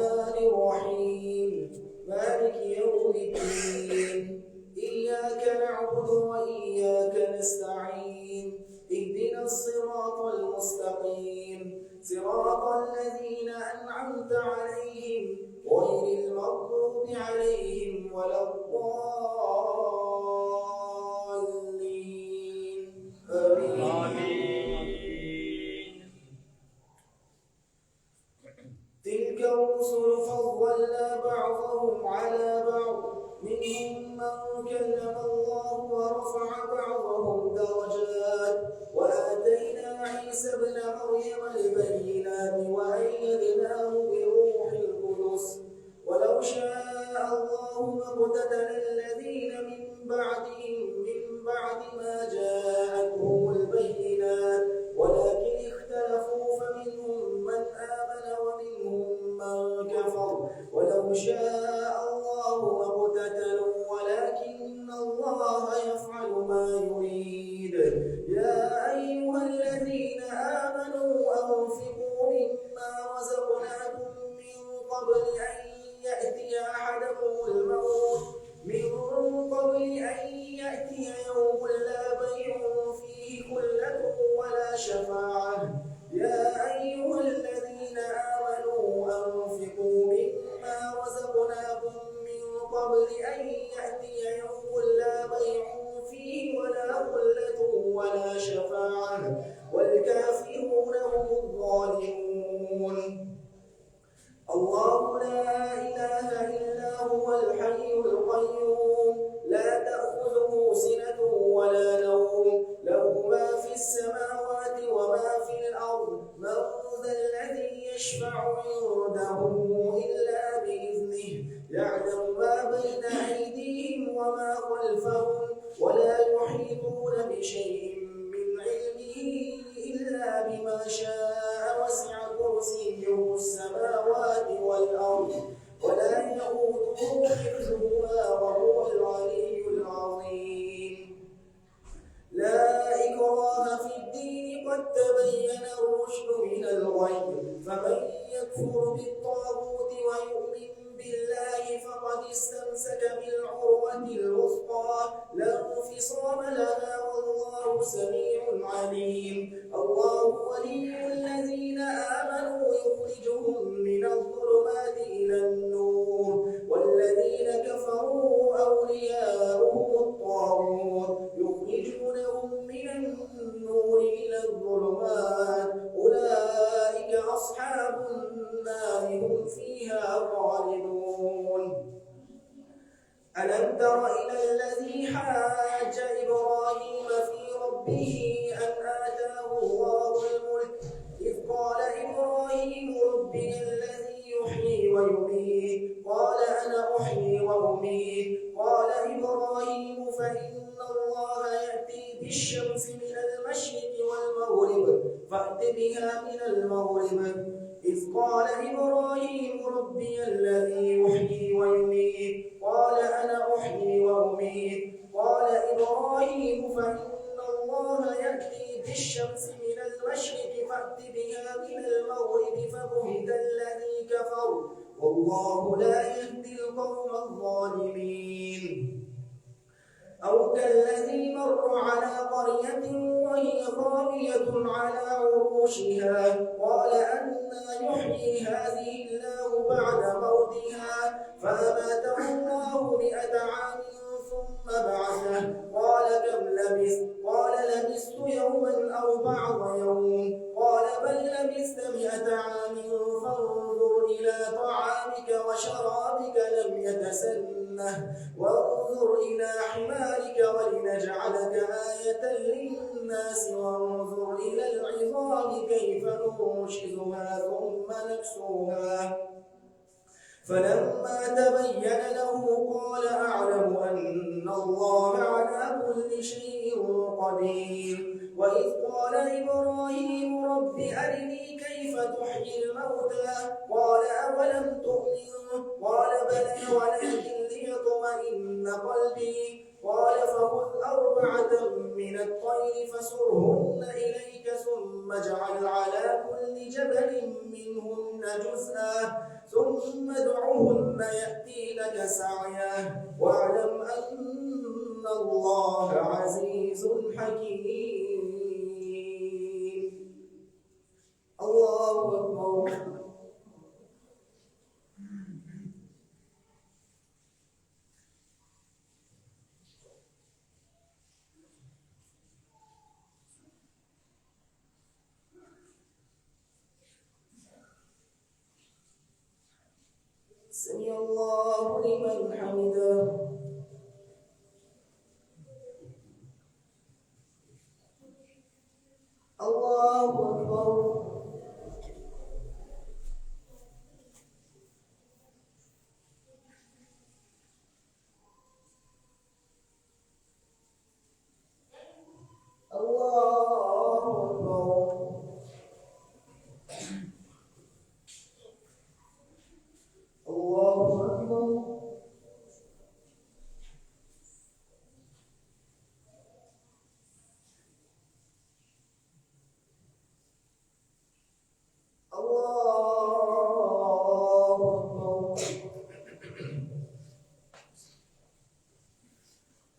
الرحمن الرحيم مالك يوم الدين إياك نعبد وإياك نستعين اهدنا الصراط المستقيم صراط الذين أنعمت عليهم غير المغضوب عليهم ولا الضالين آمين. تلك الرسل فضلنا بعضهم على بعض منهم من كلم الله ورفع بعضهم درجات وآتينا عيسى ابن مريم البينات وأيدناه بروح القدس ولو شاء الله ما اقتتل الذين من بعدهم من بعد ما جاءتهم البينات ولكن اختلفوا فمنهم من آمن ومنهم من كفر ولو شاء الله ما اقتتلوا ولكن الله يفعل ما يريد. يا أيها الذين آمنوا أنفقوا مما رزقناكم من قبل أن يأتي أحدكم الموت يوم لا بيع فيه خلة ولا شفاعة. يا أيها الذين آمنوا أنفقوا مما رزقناكم من قبل أن يأتي يوم لا بيع فيه ولا خلة ولا شفاعة والكافرون هم الظالمون. الله لا إله إلا هو الحي القيوم لا تأخذه سنة ولا نوم له ما في السماوات وما في الأرض من ذا الذي يشفع عنده إلا بإذنه يعلم ما بين أيديهم وما خلفهم ولا يحيطون بشيء من علمه إلا بما شاء وسع كرسيه السماوات والأرض ولا يئوده حفظهما وهو العلي العظيم. لا إكراه في الدين قد تبين الرشد من الغي فمن يكفر بالطاغوت ويؤمن بالله فقد استمسك بالعروة الوثقى لا انفصام لها والله سميع عليم. الله ولي الذين آمنوا يخرجهم من الظلمات إلى النور والذين كفروا أولياؤهم الطاغوت يخرجونهم من النور إلى الظلمات أولئك أصحاب النار هم فيها خالدون. ألم تر إلى الذي حاج إبراهيم في ربه أن آتاه الله الملك إذ قال إبراهيم ربي الذي يحيي ويميت قال أنا أحيي وأميت قال إبراهيم فإن الله يأتي بالشمس من المشرق والمغرب فأت بها من المغرب إذ قال إبراهيم ربي الذي يحيي ويميت قال أنا أحيي وأميت قال إبراهيم فإن الله يأتي بالشمس من المشرق فأت بها من المغرب فبهت الذي كفر والله لا يهدي القوم الظالمين. أو كالذي مر على قرية وهي خاوية على عروشها قال أنى يحيي هذه الله بعد موتها فأماته الله 100 عام ثم بعثه قال كم لبثت قال لبثت يوما أو بعض يوم قال بل لبثت 100 عام فانظر إلى طعامك وشرابك لم يتسنه وانظر إلى حمارك ولنجعلك آية للناس وانظر إلى العظام كيف ننشزها ثم نكسوها فلما تبين له قال أعلم أن الله على كل شيء قدير. وإذ قال إبراهيم رب أرني كيف تحيي الموتى قال أولم تؤمن قال بلى ولكن ليطمئن قلبي قال فخذ 4 من الطير فسرهن إليك ثم اجعل على كل جبل منهن جزءا ثم ثم ادعهن يأتينك سعيا واعلم أن الله عزيز حكيم. الله أكبر. سمع الله لمن حمده. الله أكبر.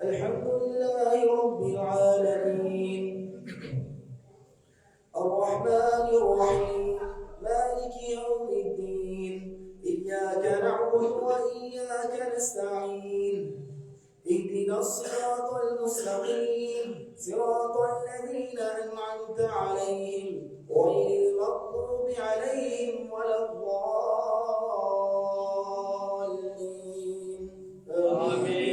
الحمد لله رب العالمين الرحمن الرحيم مالك يوم الدين إياك نعبد وإياك نستعين اهدنا الصراط المستقيم صراط الذين أنعمت عليهم غير المغضوب عليهم ولا الضالين. آمين.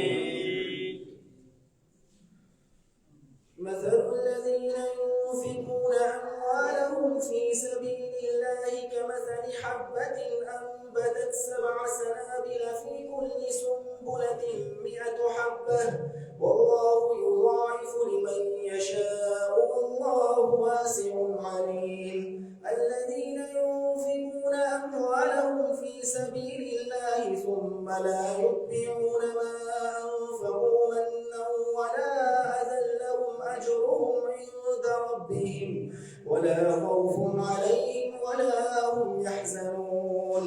مثل الذين ينفقون أموالهم في سبيل الله كمثل حبة أنبتت 7 سنابل في كل سنبلة 100 حبة والله يضاعف لمن يشاء والله واسع عليم. الذين ينفقون أموالهم في سبيل الله ثم لا يتبعون ما أنفقوا منا ولا أذى لهم أجرهم عند ربهم ولا خوف عليهم ولا هم يحزنون.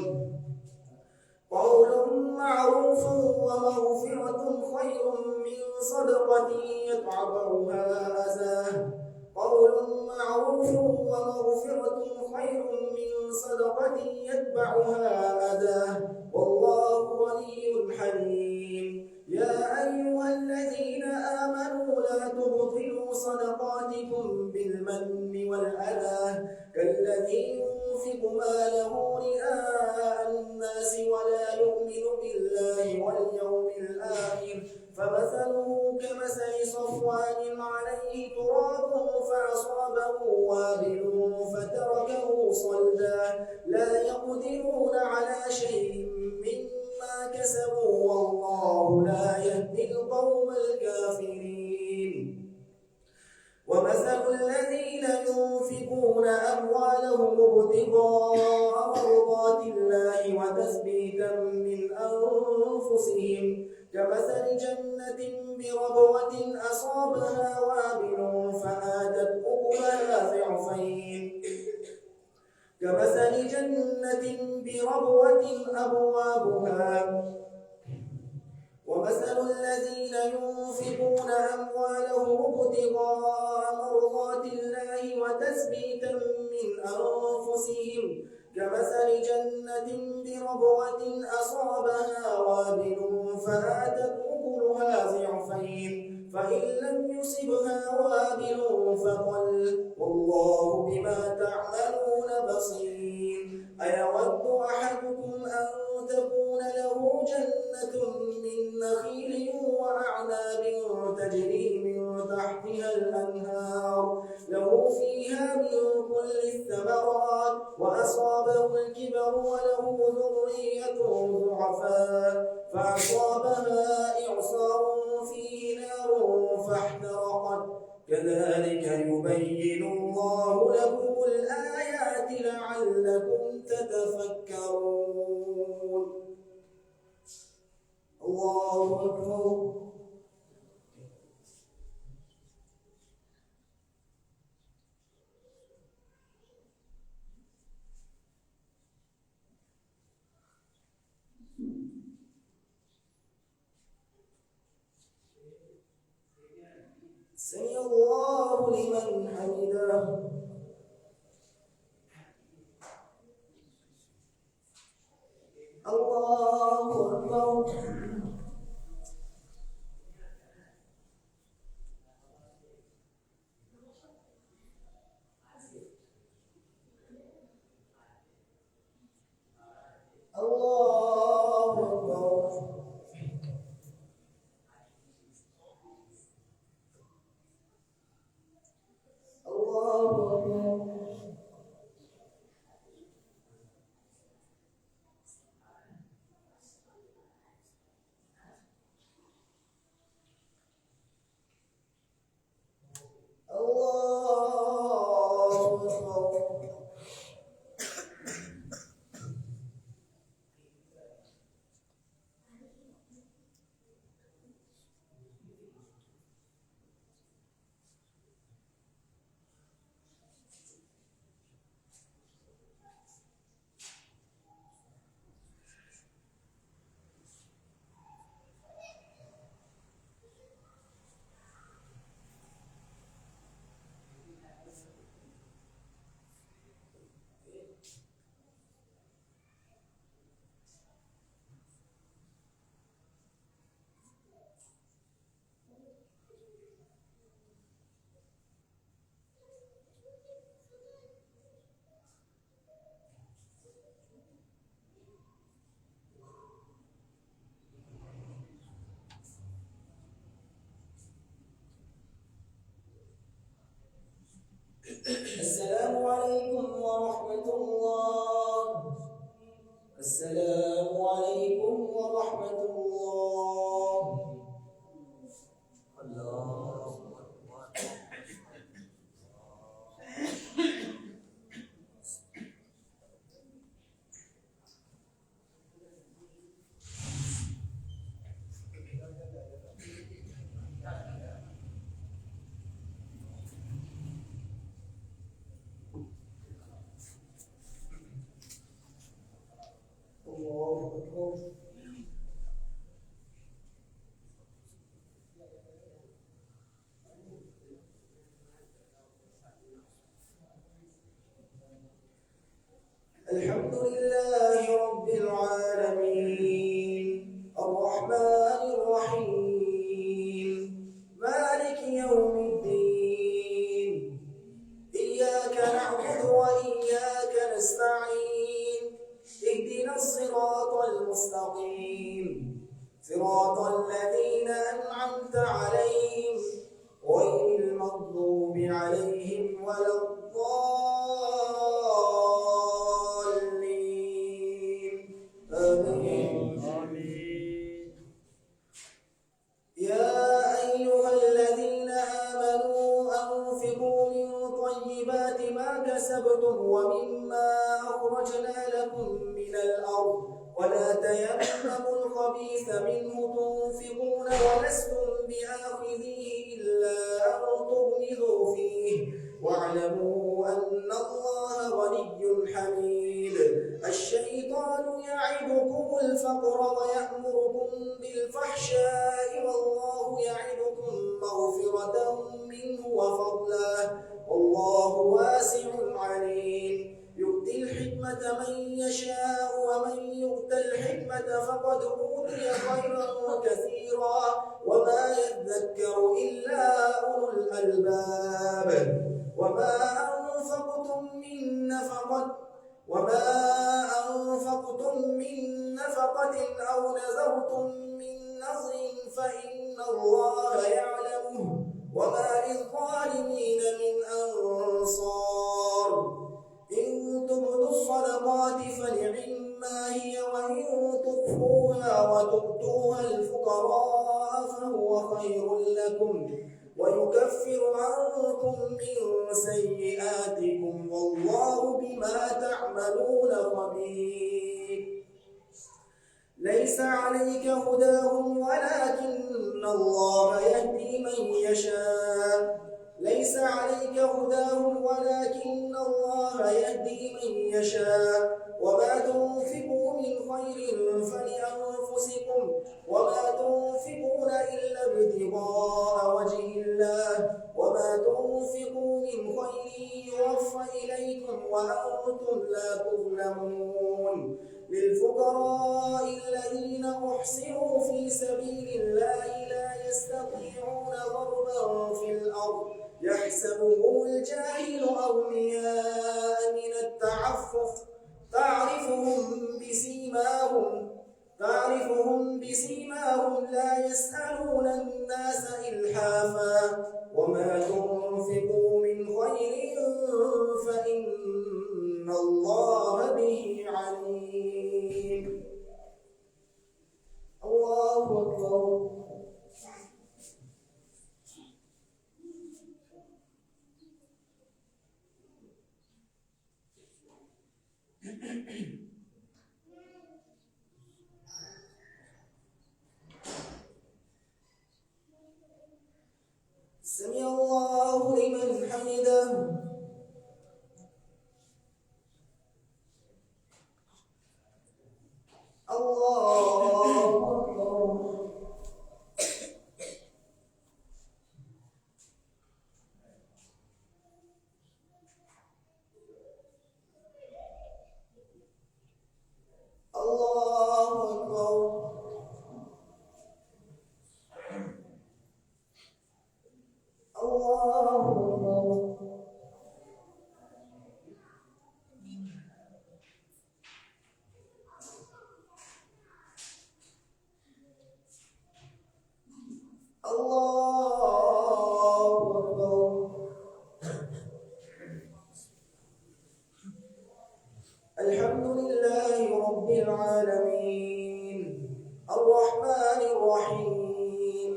قول معروف ومغفرة خير من صدقة يتبعها أذى. قول معروف ومغفرة خير من صدقة يتبعها أذى والله غني حليم. يا أيها الذين آمنوا لا تبطلوا صدقاتكم بالمن والأذى كالذي ينفق ماله رئاء الناس ولا يؤمن بالله واليوم الآخر فمثله كمثل صفوان عليه تراب فأصابه وابل فتركه صلدا لا يقدرون على شيء مما كسبوا والله لا يهدي القوم الكافرين. ومثل الذين ينفقون أموالهم ابتغاء مرضات الله وتثبيتا من أنفسهم كمثل جنة بربوة أصابها وابل فآتت أكلها ضعفين كمثل جنة بربوة أبوابها. ومثل الذين ينفقون أموالهم ابتغاء مرضات الله وتثبيتا من أنفسهم كمثل جنة بربوة أصابها وابل فآتت أكلها ضعفين فإن لم يصبها وابل فطل والله بما تعملون بصير. أيود أحدكم أن تكون له جنة من نخيل وأعناب تجري من تحتها الأنهار له فيها من كل الثمرات وأصابه الكبر وله ذرية ضعفاء فأصابها إعصار فيه نار فاحترقت كذلك يبين الله لكم الآيات لعلكم تتفكرون. الله أكبر. سمع الله لمن حمده. الله أكبر. الله أكبر. الله أكبر. السلام عليكم ورحمة الله. السلام عليكم ورحمة الله. الله أكبر. الحمد لله رب العالمين الرحمن الرحيم مالك يوم الدين إياك نعبد وإياك نستعين اهدنا الصراط المستقيم صراط الذين أنعمت عليهم غير المغضوب عليهم ولا الضالين. آمين. يا أيها الذين آمنوا أنفقوا من طيبات ما كسبتم ومما أخرجنا لكم من الأرض ولا تيمموا الخبيث منه تنفقون ولستم بآخذيه إلا أن تغمضوا فيه واعلموا أن الله غني حميد. الشيطان يعدكم الفقر ويأمركم بالفحشاء والله يعدكم مغفرة منه وفضلا والله واسع عليم. يؤتي الحكمة من يشاء ومن يؤت الحكمة فقد أوتي خيرا كثيرا وما يذكر إلا أولو الألباب. وما أنفقتم من نفقة أو نذرتم من نذر فإن الله يعلمه وما للظالمين من أنصار. إن تبدوا الصدقات فنعما هي وإن تخفوها وتؤتوها الفقراء فهو خير لكم ويكفر عنكم من سيئاتكم والله بما تعملون خبير. ليس عليك هداهم ولكن الله يهدي من يشاء. ليس عليك هداهم ولكن الله يهدي من يشاء. وما تنفقوا من خير فلأنفسكم وما تنفقون إلا ابتغاء وجه الله وأنتم لا تظلمون للفقراء الذين أحصروا في سبيل الله لا يستطيعون ضربا في الأرض يحسبهم الجاهل أغنياء من التعفف تعرفهم بسيماهم لا يسألون الناس إلحافا وما تنفقوا من خير فإن الله به عليم. الله أكبر. سمع الله لمن حمده. الله أكبر. الله أكبر. الله أكبر. الحمد لله رب العالمين الرحمن الرحيم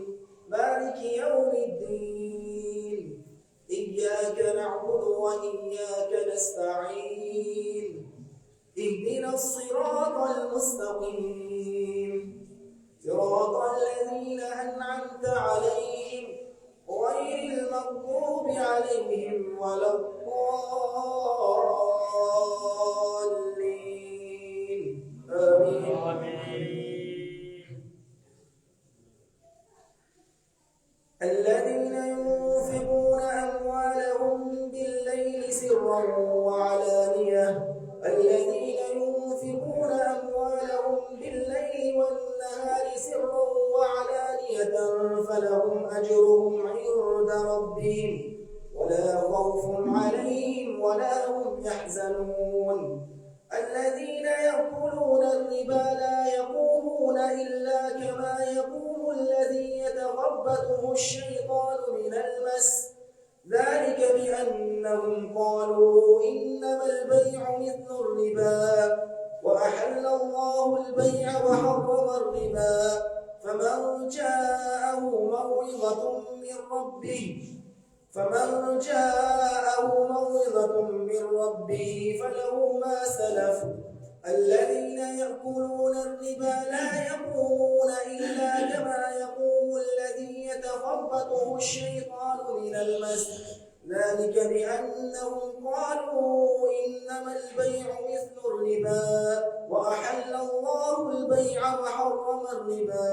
مالك يوم الدين إياك نعبد وإياك نستعين اهدنا الصراط المستقيم صراط الذين أنعمت عليهم غير المغضوب عليهم ولا الضالين آمين. الذين ينفقون أموالهم بالليل سرا وعلانية الذين ينفقون أموالهم بالليل والنهار سرا وعلانية فلهم أجرهم عند ربهم ولا خوف عليهم ولا هم يحزنون. الذين يأكلون الربا لا يقومون إلا كما يقوم الذي يتخبطه الشيطان من المس ذلك بأنهم قالوا إنما البيع مثل الربا وأحل الله البيع وحرم الربا فمن جاءه موعظة من ربه فله ما سلف. الذين يأكلون الربا لا يقومون إلا كما يقوم الذي يتخبطه الشيطان من المس ذلك بأنهم قالوا إنما البيع مثل الربا وأحل الله البيع وحرم الربا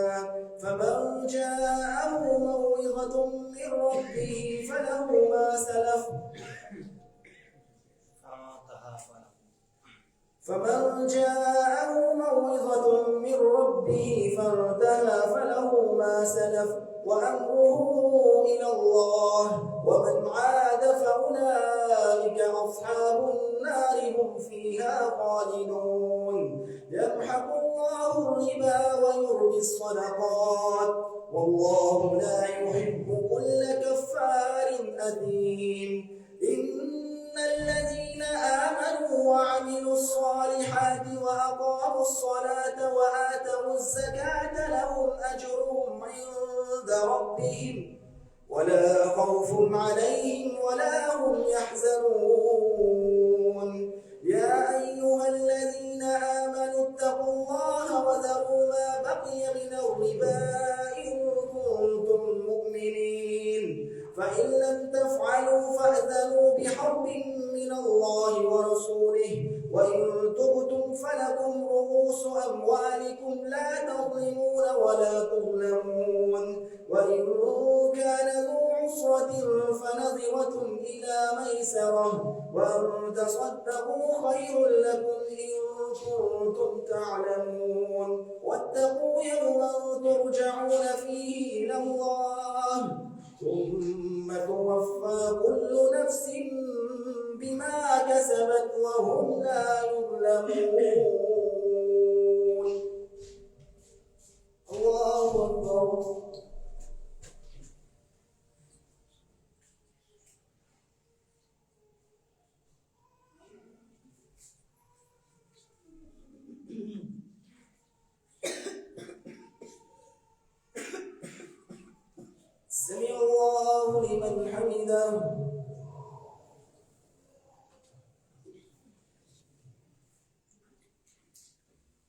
فمن جاءه موعظة من ربه فله ما سلف فمن جاءه موعظة من ربه فانتهى فله ما سلف وأمره إلى الله ومن عاد فأولئك أصحاب النار هم فيها خالدون. يمحق الله الربا ويربي الصدقات والله لا يحب كل كفار أثيم. إن الذين آمنوا وعملوا الصالحات وأقاموا الصلاة وآتوا الزكاة لهم أجرهم عند ربهم ولا خوف عليهم ولا هم يحزنون. يا أيها الذين آمنوا اتقوا الله وذروا ما بقي من الربا إن كنتم مؤمنين فإن لم تفعلوا فأذنوا بحرب من الله ورسوله وإن تبتم فلكم رؤوس أموالكم لا تظلمون ولا تظلمون وإن كان ذو عسرة عسرة فنظرة إلى ميسرة وأن تصدقوا خير لكم إن كنتم تعلمون واتقوا يوما ترجعون فيه إلى الله ثم توفى كل نفس بما كسبت وهم لا يظلمون. الله أكبر. سمع الله لمن حمده.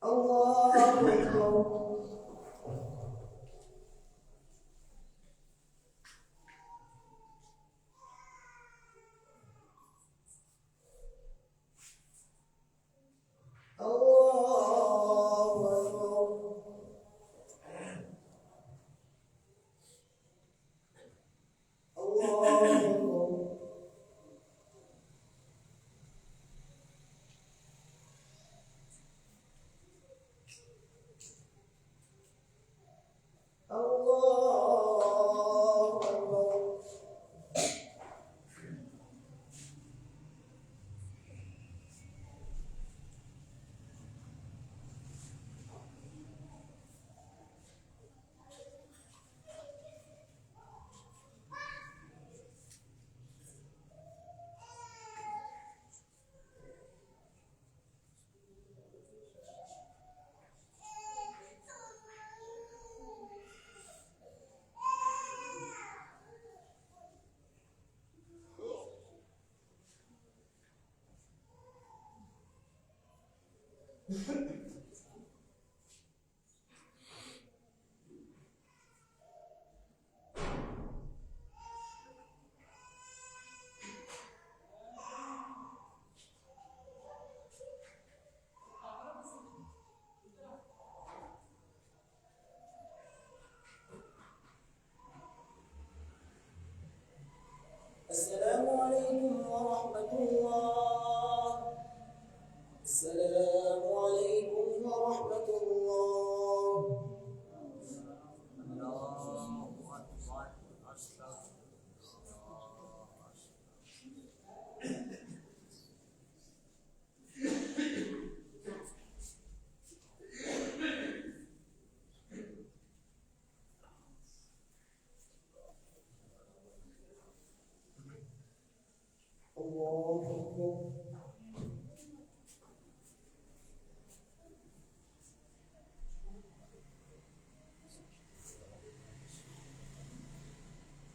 الله أكبر. السلام عليكم ورحمة الله. السلام عليكم ورحمة الله. الله أكبر.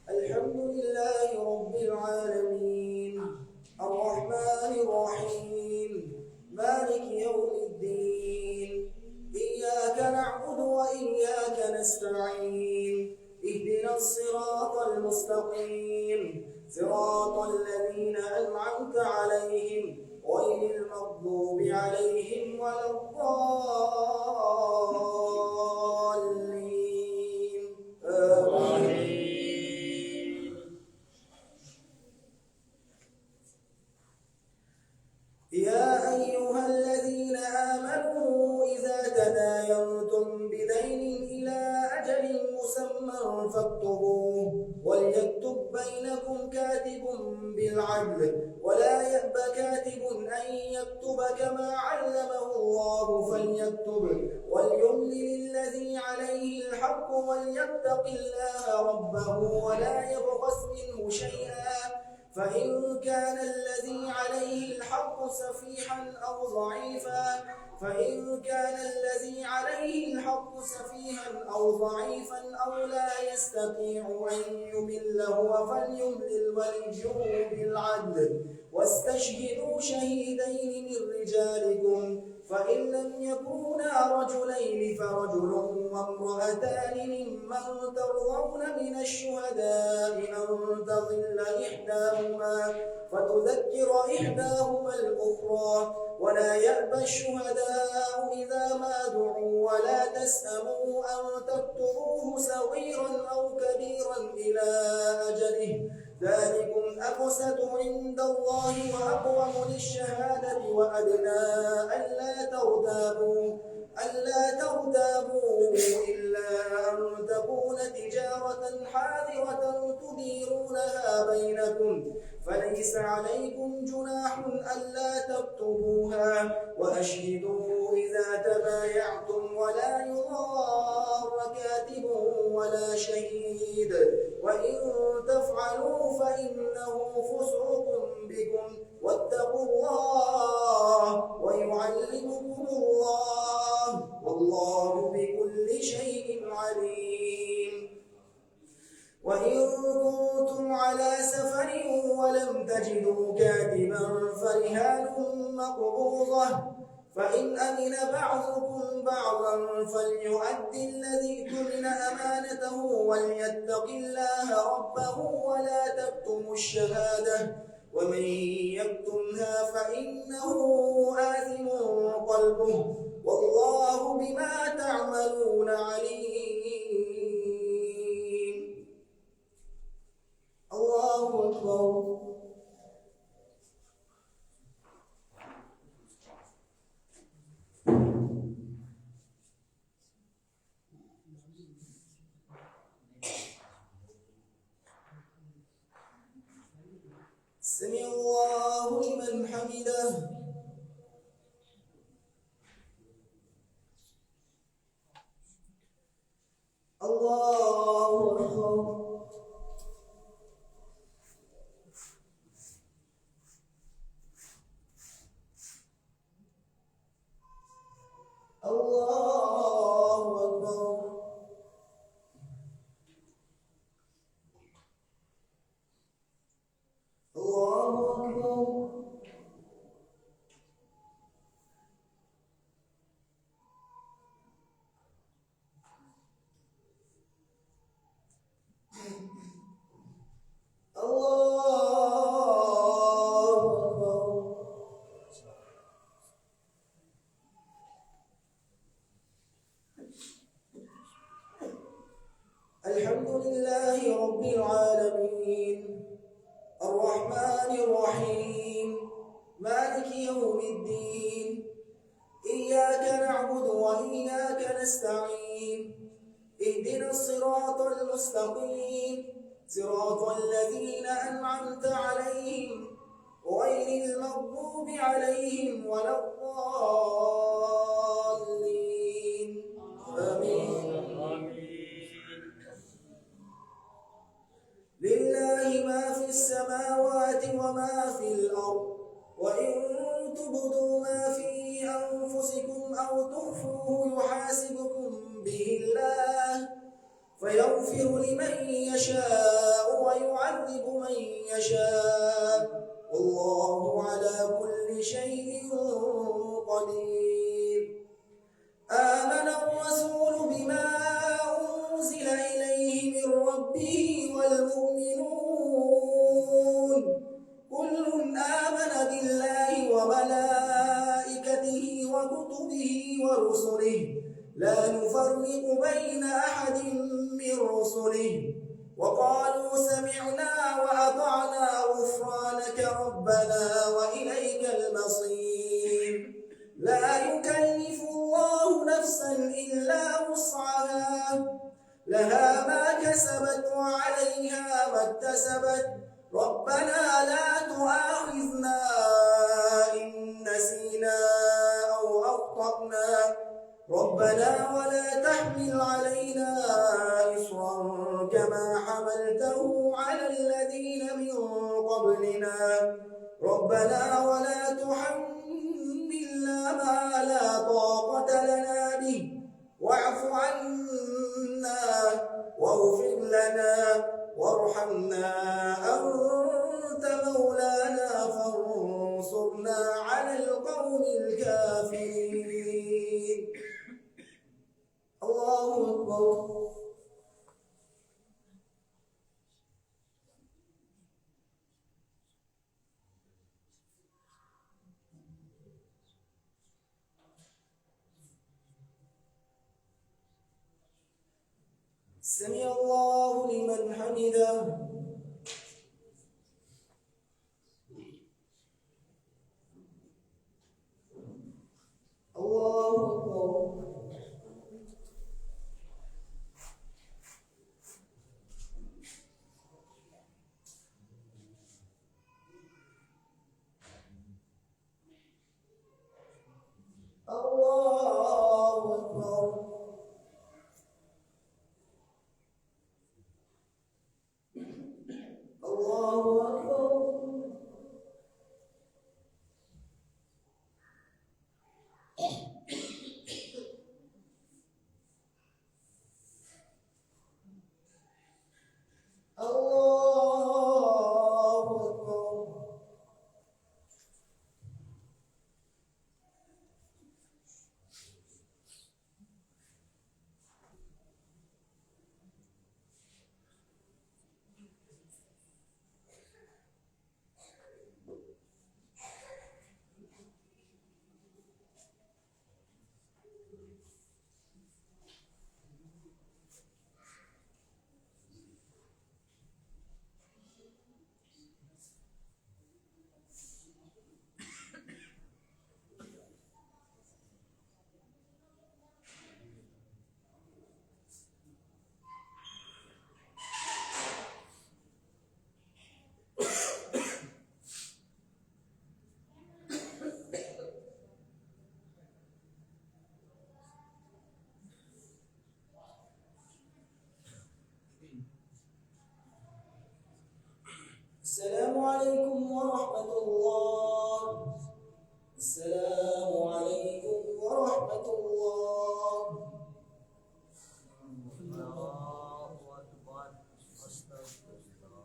الحمد لله رب العالمين الرحمن الرحيم مالك يوم الدين إياك نعبد وإياك نستعين اهدنا الصراط المستقيم صراط الذين أنعمت عليهم غير المغضوب عليهم ولا الضالين آمين. يا أيها الذين آمنوا إذا تداينتم بدين إلى أجل مسمى فاكتبوه وليكتب بينكم كاتب بالعدل ولا يأب كاتب أن يكتب كما علمه الله فليكتب وليملل الذي عليه الحق وليتق الله ربه ولا يبخس منه شيئا فإن كان الذي عليه الحق سفيحا أو ضعيفا أو لا يستطيع أن يمل هو فليملل وليه بالعدل واستشهدوا شهيدين من رجالكم فإن لم يكونا رجلين فرجل وامرأتان ممن ترضون من الشهداء أن تضل إحداهما فتذكر إحداهما الأخرى ولا يأبى الشهداء إذا ما دعوا ولا تسأموا أن تكتبوه صغيرا أو كبيرا إلى أجله ذلكم أقسط عند الله وأقوم للشهادة وأدنى ألا ترتابوا إلا أن تكون تجارة حاضرة تديرونها بينكم فليس عليكم جناح ألا تكتبوها وأشهدوا إذا تبايعتم ولا يضار كاتب ولا شهيد وإن تفعلوا فإنه فسوق بكم واتقوا الله ويعلمكم الله والله بكل شيء عليم. وإن كنتم على سفر ولم تجدوا كاتبا فرهان مقبوضة فإن أمن بعضكم بعضا فليؤدي الذي اؤتمن أمانته وليتق الله ربه ولا تكتموا الشهادة ومن يكتمها فإنه آثم قلبه والله بما تعملون عليم. الله أكبر. سمع الله لمن حمده. الله أكبر. الله أكبر. الحمد لله رب العالمين الرحمن الرحيم مالك يوم الدين إياك نعبد وإياك نستعين اهدنا الصراط المستقيم صراط الذين أنعمت عليهم غير المغضوب عليهم ولا الضالين آمين. لله ما في السماوات وما في الأرض وإن تبدوا ما في أنفسكم أو تخفوه يحاسبكم به الله فيغفر لمن يشاء ويعذب من يشاء والله على كل شيء قدير. آمن الرسول بما أنزل إليه من ربه والمؤمنون كل آمن بالله وملائكته وكتبه ورسله لا نفرق بين أحد من رسله وقالوا سمعنا وأطعنا غفرانك ربنا وإليك المصير. لا يكلف الله نفسا إلا وسعها لها ما كسبت وعليها ما اكتسبت ربنا لا تؤاخذنا إن نسينا أو أخطأنا ربنا ولا تحمل علينا إصرا كما حملته على الذين من قبلنا ربنا ولا تحملنا ما لا طاقة لنا به واعف عنا واغفر لنا وارحمنا أنت مولانا فانصرنا على القوم الكافرين. أكبر. سمع الله لمن حمده. الله أكبر. الله أكبر. الله أكبر. الله أكبر. السلام عليكم ورحمة الله. السلام عليكم ورحمة الله. الله أكبر. أستغفر الله.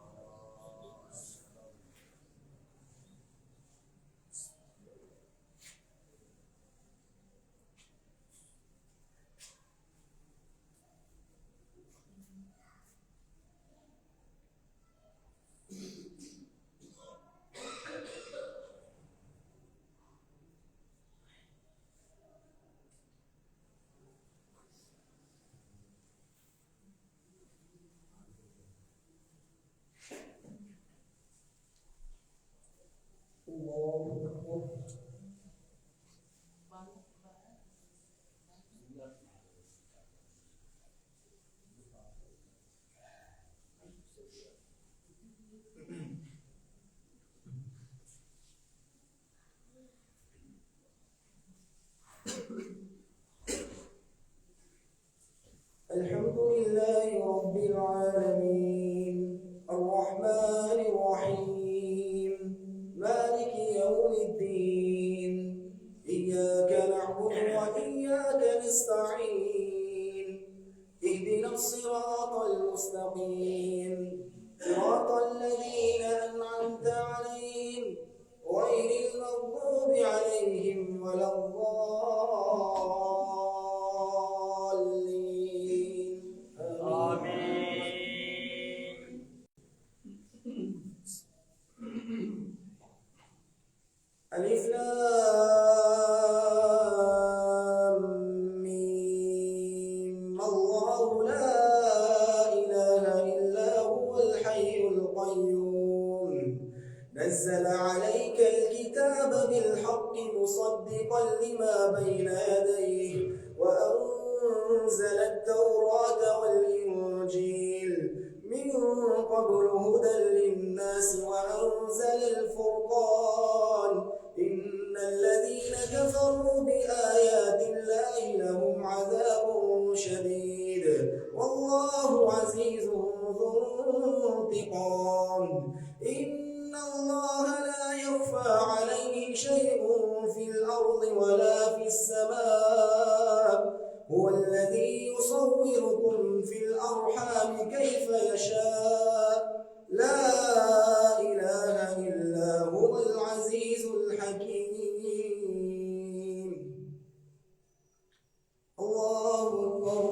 الحمد لله رب العالمين الرحمن الرحيم مالك يوم الدين إياك نعبد وإياك نستعين اهدنا الصراط المستقيم صراط الذين أنعمت عليهم غير المغضوب عليهم ولا الضالين. آمين. ألف لام ميم الله لا إله إلا هو الحي القيوم نزل عليك الكتاب بالحق مصدقا لما بين يديه وأنزل التوراة والإنجيل من قبل هدى للناس وأنزل الفرقان إن الذين كفروا بآيات الله لهم عذاب شديد والله عزيز ذو انتقام إن الله لا يخفى عليه شيء في الأرض ولا في السماء هو الذي يصوركم في الأرحام كيف يشاء لا إله إلا هو العزيز الحكيم. الله أكبر.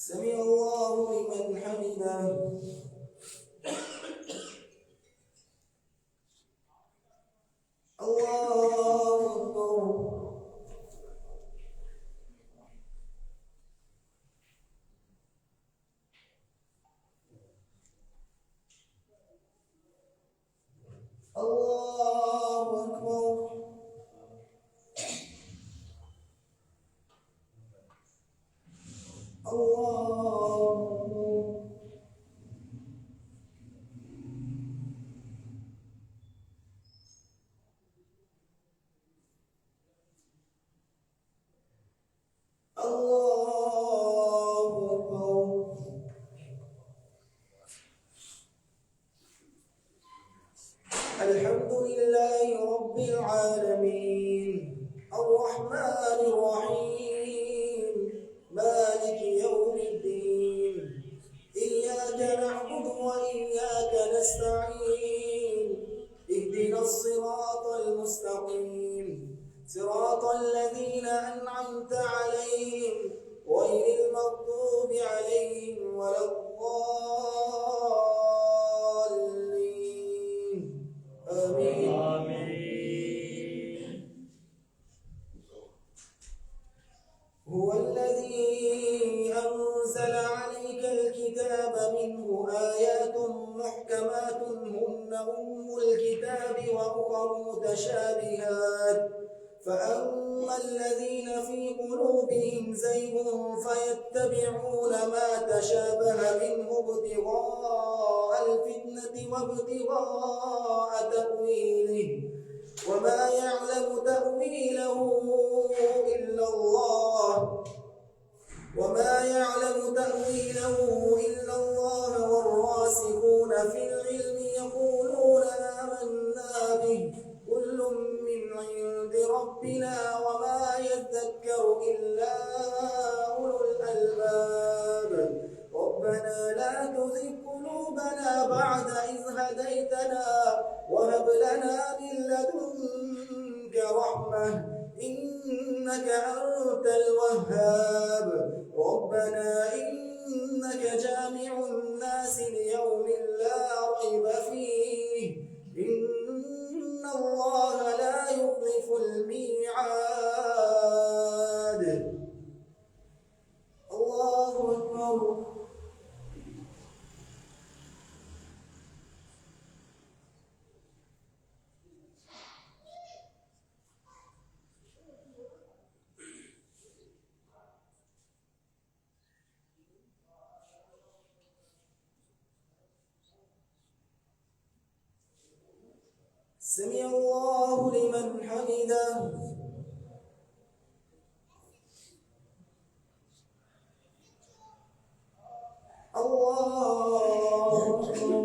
سمع الله لمن حمده. الله أكبر. الله أكبر. الله أكبر. الله أكبر. الحمد لله رب العالمين الرحمن الرحيم مالك يوم الدين إياك نعبد وإياك نستعين اهدنا الصراط المستقيم صراط الذين أنعمت عليهم غير المغضوب عليهم ولا الضالين آمين. هو الذي أنزل عليك الكتاب منه آيات محكمات هن أم الكتاب وأخر متشابهات فأما الذين في قلوبهم زيغ فيتبعون ما تشابه منه ابتغاء الفتنة وابتغاء تأويله وما يعلم تأويله إلا الله والراسخون في العلم يقولون آمنا به كل من عند ربنا وما يذكر إلا أولو الألباب ربنا لا تزغ قلوبنا بعد إذ هديتنا وهب لنا من لدنك رحمة إنك أنت الوهاب ربنا إنك جامع الناس ليوم لا ريب فيه إن الله لا يخلف الميعاد. الله أكبر. سمع الله لمن حمده. الله أكبر.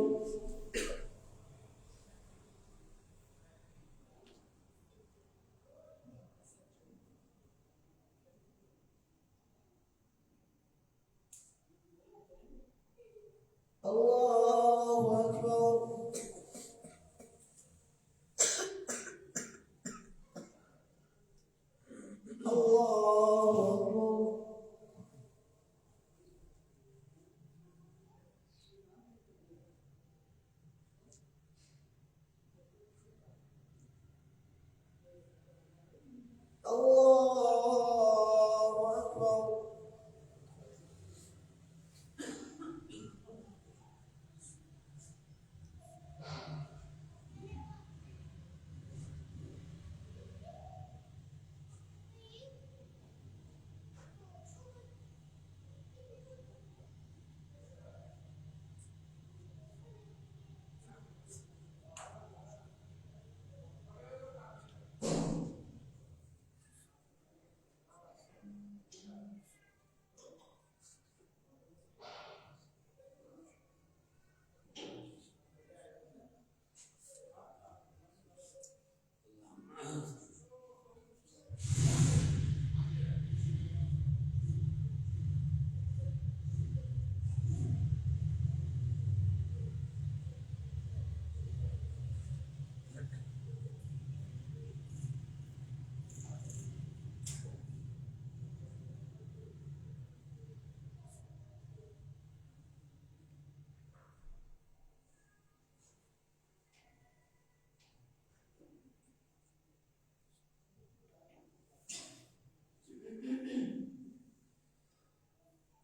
الله أكبر.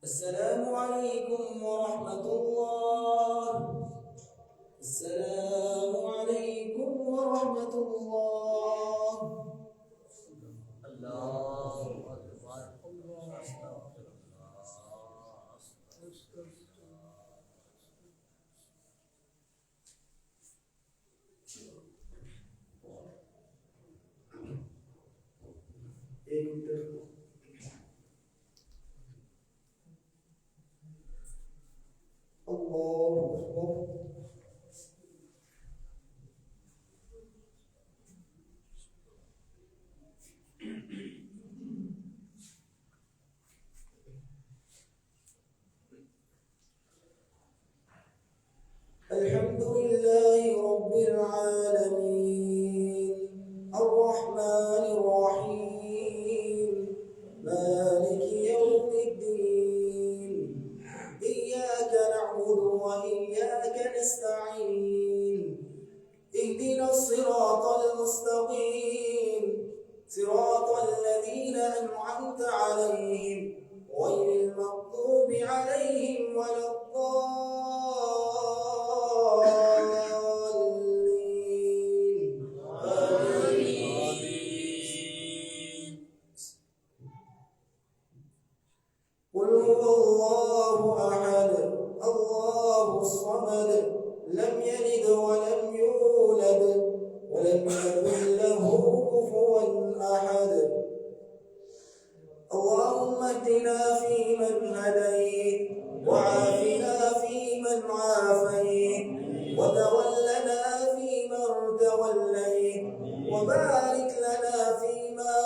السلام عليكم ورحمة الله. السلام عليكم ورحمة الله. الله أكبر أستغفر الله أستغفر الله. الله أكبر. الحمد لله رب العالمين الرحمن الرحيم مالك يوم الدين إياك نعبد وإياك نستعين اهدنا الصراط المستقيم صراط الذين أنعمت عليهم غير المغضوب عليهم ولا الضالين. آمين. قل هو الله أحد الله الصمد لم يلد ولم يولد ولم يكن له كفوا أحد. اللهم اهدنا فيمن هديت وعافنا فيمن عافيت وتولنا فيمن توليت وبارك لنا فيما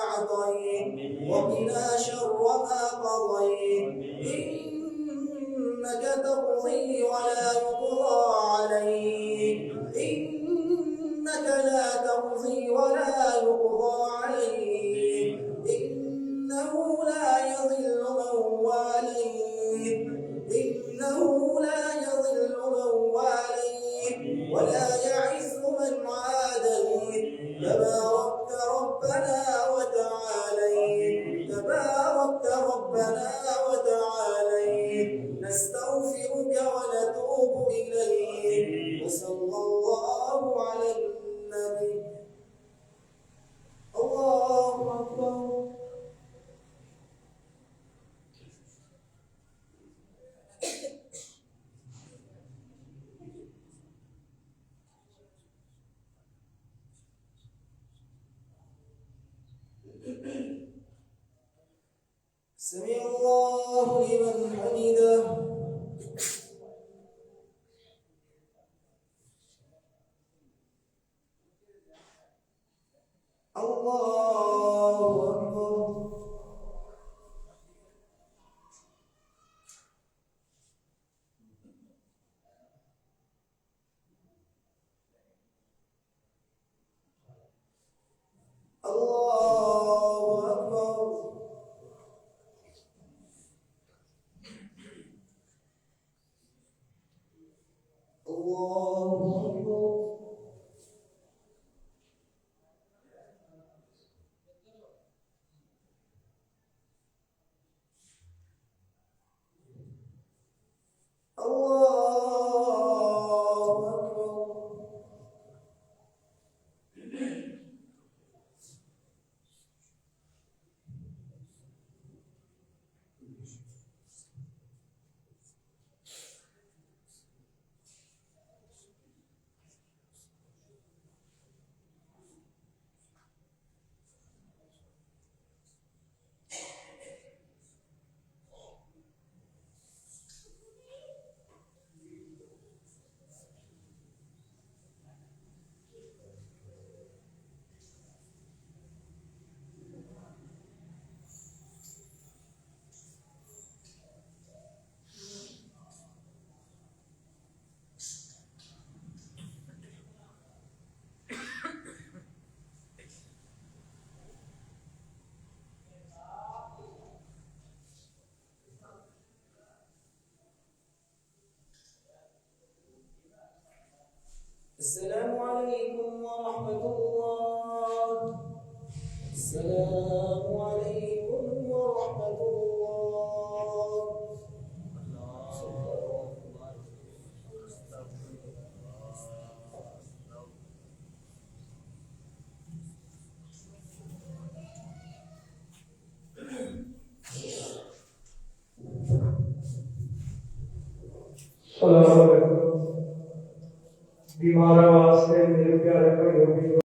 أعطيت وقنا شر ما قضيت إنك تقضي ولا يقضى عليك إنك لا تقضي ولا يقضى عليك إنه لا يضل من واليت إنه لا يضل من واليت ولا يعز من عاديت تباركت ربنا وتعاليت تباركت ربنا وتعاليت نستغفرك ونتوب إليك وصلى الله على النبي. الله أكبر. سمع الله لمن حمده. الله أكبر. الله أكبر. الله أكبر. الله أكبر. ਭਲਾ ਰੱਖੋ। बीमारा वास्ते मेरे प्यारे भाइयों